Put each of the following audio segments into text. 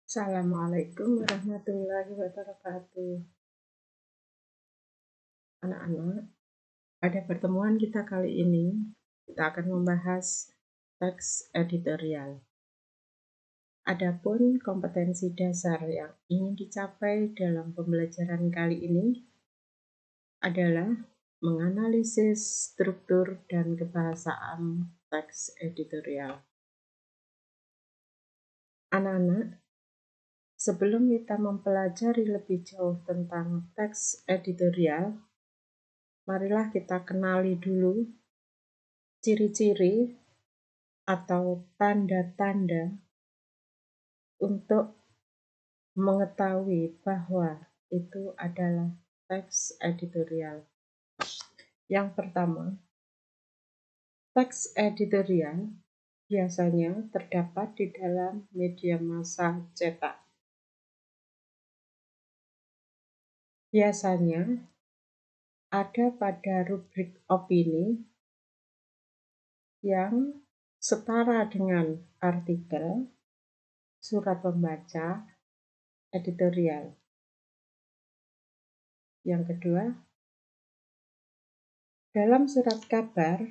Assalamualaikum warahmatullahi wabarakatuh. Anak-anak, pada pertemuan kita kali ini, kita akan membahas teks editorial. Adapun kompetensi dasar yang ingin dicapai dalam pembelajaran kali ini adalah menganalisis struktur dan kebahasaan teks editorial. Anak-anak, sebelum kita mempelajari lebih jauh tentang teks editorial, marilah kita kenali dulu ciri-ciri atau tanda-tanda untuk mengetahui bahwa itu adalah teks editorial. Yang pertama, teks editorial biasanya terdapat di dalam media massa cetak. Biasanya ada pada rubrik opini yang setara dengan artikel, surat pembaca, editorial. Yang kedua, dalam surat kabar,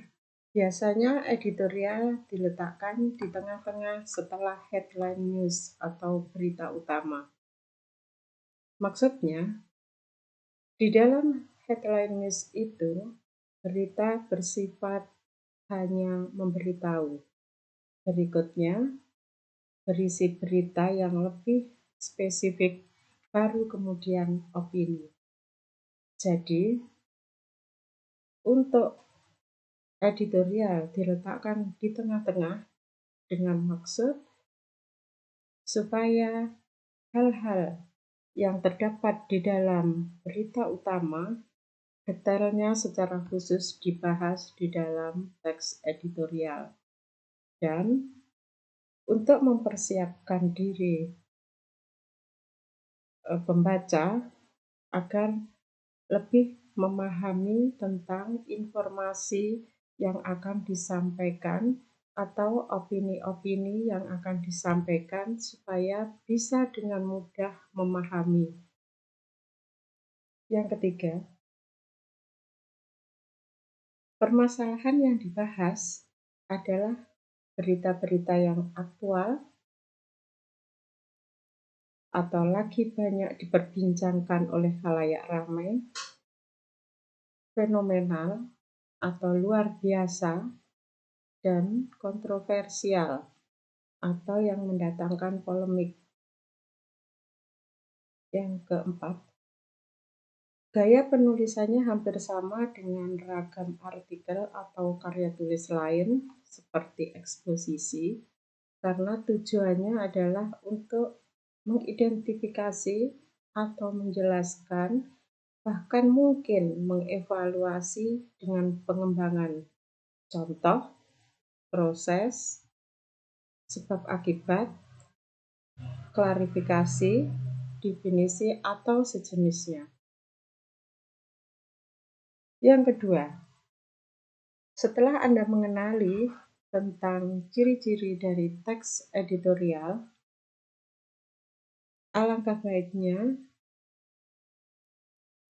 biasanya editorial diletakkan di tengah-tengah setelah headline news atau berita utama. Maksudnya, di dalam headline news itu, berita bersifat hanya memberitahu. Berikutnya, berisi berita yang lebih spesifik, baru kemudian opini. Jadi, untuk editorial diletakkan di tengah-tengah dengan maksud supaya hal-hal yang terdapat di dalam berita utama detailnya secara khusus dibahas di dalam teks editorial. Dan untuk mempersiapkan diri pembaca agar lebih memahami tentang informasi yang akan disampaikan atau opini-opini yang akan disampaikan supaya bisa dengan mudah memahami. Yang ketiga, permasalahan yang dibahas adalah berita-berita yang aktual atau lagi banyak diperbincangkan oleh khalayak ramai, fenomenal atau luar biasa, dan kontroversial atau yang mendatangkan polemik. Yang keempat, gaya penulisannya hampir sama dengan ragam artikel atau karya tulis lain seperti eksposisi, karena tujuannya adalah untuk mengidentifikasi atau menjelaskan, bahkan mungkin mengevaluasi dengan pengembangan contoh, proses, sebab akibat, klarifikasi, definisi, atau sejenisnya. Yang kedua, setelah Anda mengenali tentang ciri-ciri dari teks editorial, alangkah baiknya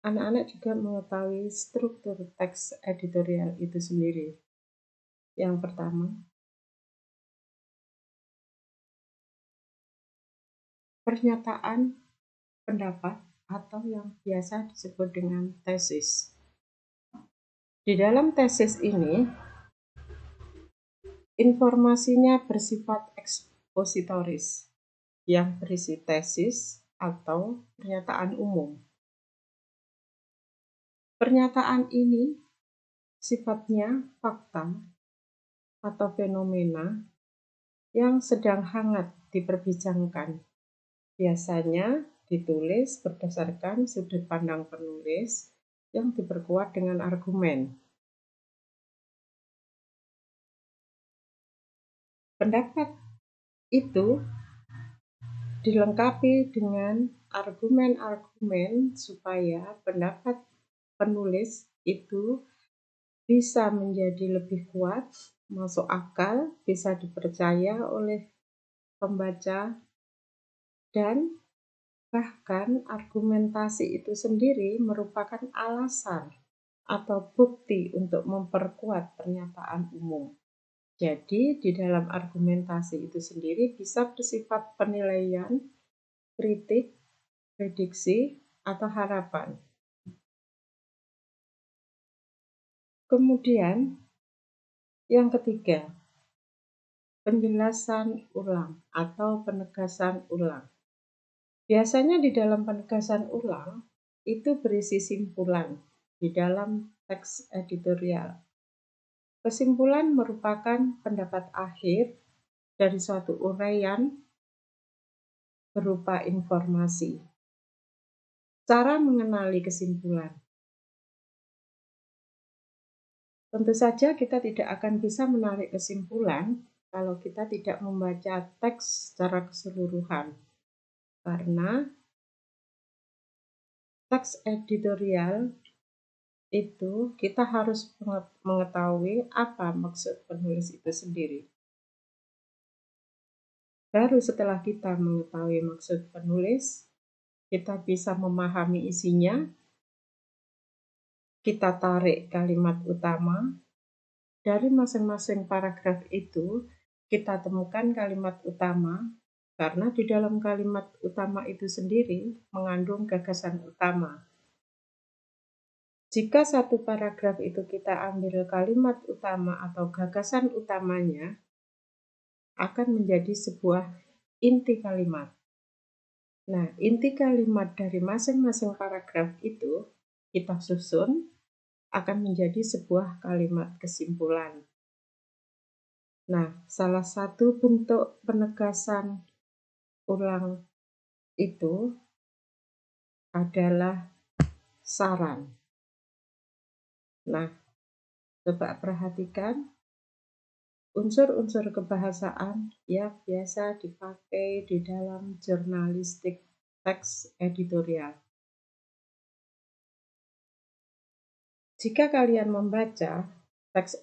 anak-anak juga mengetahui struktur teks editorial itu sendiri. Yang pertama, pernyataan pendapat atau yang biasa disebut dengan tesis. Di dalam tesis ini, informasinya bersifat ekspositoris yang berisi tesis atau pernyataan umum. Pernyataan ini sifatnya fakta atau fenomena yang sedang hangat diperbincangkan. Biasanya ditulis berdasarkan sudut pandang penulis yang diperkuat dengan argumen. Pendapat itu dilengkapi dengan argumen-argumen supaya pendapat penulis itu bisa menjadi lebih kuat, masuk akal, bisa dipercaya oleh pembaca, Dan bahkan argumentasi itu sendiri merupakan alasan atau bukti untuk memperkuat pernyataan umum. Jadi, di dalam argumentasi itu sendiri bisa bersifat penilaian, kritik, prediksi, atau harapan. Kemudian, yang ketiga, penjelasan ulang atau penegasan ulang. Biasanya di dalam penegasan ulang itu berisi simpulan di dalam teks editorial. Kesimpulan merupakan pendapat akhir dari suatu uraian berupa informasi. Cara mengenali kesimpulan. Tentu saja kita tidak akan bisa menarik kesimpulan kalau kita tidak membaca teks secara keseluruhan. Karena teks editorial itu kita harus mengetahui apa maksud penulis itu sendiri. Baru setelah kita mengetahui maksud penulis, kita bisa memahami isinya, kita tarik kalimat utama. Dari masing-masing paragraf itu, kita temukan kalimat utama, karena di dalam kalimat utama itu sendiri mengandung gagasan utama. Jika satu paragraf itu kita ambil kalimat utama atau gagasan utamanya, akan menjadi sebuah inti kalimat. Nah, inti kalimat dari masing-masing paragraf itu kita susun akan menjadi sebuah kalimat kesimpulan. Nah, salah satu bentuk penegasan ulang itu adalah saran. Nah, coba perhatikan unsur-unsur kebahasaan yang biasa dipakai di dalam jurnalistik teks editorial. Jika kalian membaca teks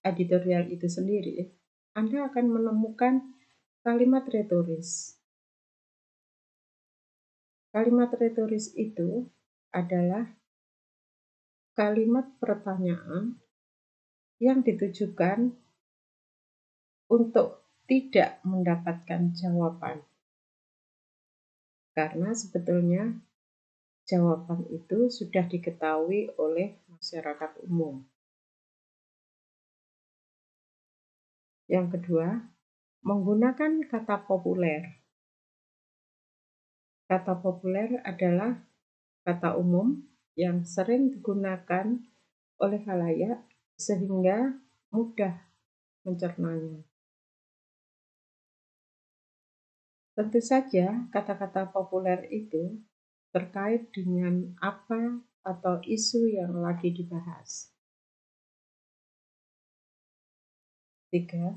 editorial itu sendiri, Anda akan menemukan kalimat retoris. Kalimat retoris itu adalah kalimat pertanyaan yang ditujukan untuk tidak mendapatkan jawaban. Karena sebetulnya jawaban itu sudah diketahui oleh masyarakat umum. Yang kedua, menggunakan kata populer. Kata populer adalah kata umum yang sering digunakan oleh khalayak sehingga mudah mencernanya. Tentu saja kata-kata populer itu terkait dengan apa atau isu yang lagi dibahas. 3.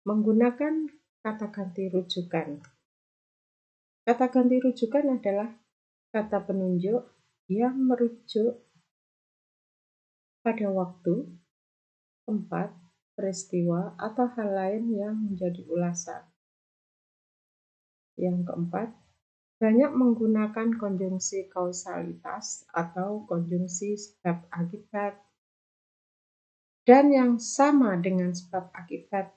Menggunakan kata ganti rujukan. Kata ganti rujukan adalah kata penunjuk yang merujuk pada waktu, tempat, peristiwa, atau hal lain yang menjadi ulasan. Yang keempat, banyak menggunakan konjungsi kausalitas atau konjungsi sebab akibat. Dan yang sama dengan sebab akibat,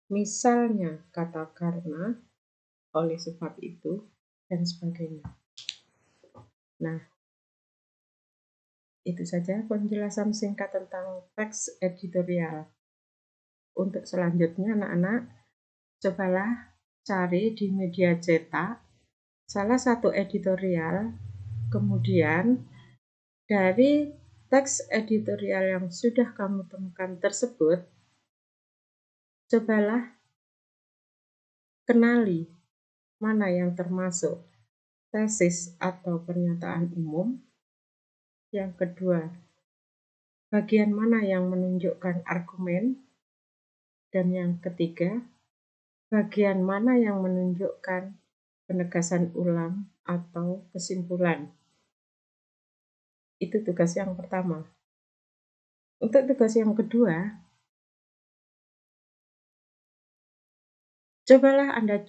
misalnya kata karena, oleh sebab itu, dan sebagainya. Nah, itu saja penjelasan singkat tentang teks editorial. Untuk selanjutnya anak-anak, cobalah cari di media cetak salah satu editorial, kemudian dari teks editorial yang sudah kamu temukan tersebut, cobalah kenali mana yang termasuk tesis atau pernyataan umum. Yang kedua, bagian mana yang menunjukkan argumen. Dan yang ketiga, bagian mana yang menunjukkan penegasan ulang atau kesimpulan. Itu tugas yang pertama. Untuk tugas yang kedua, cobalah Anda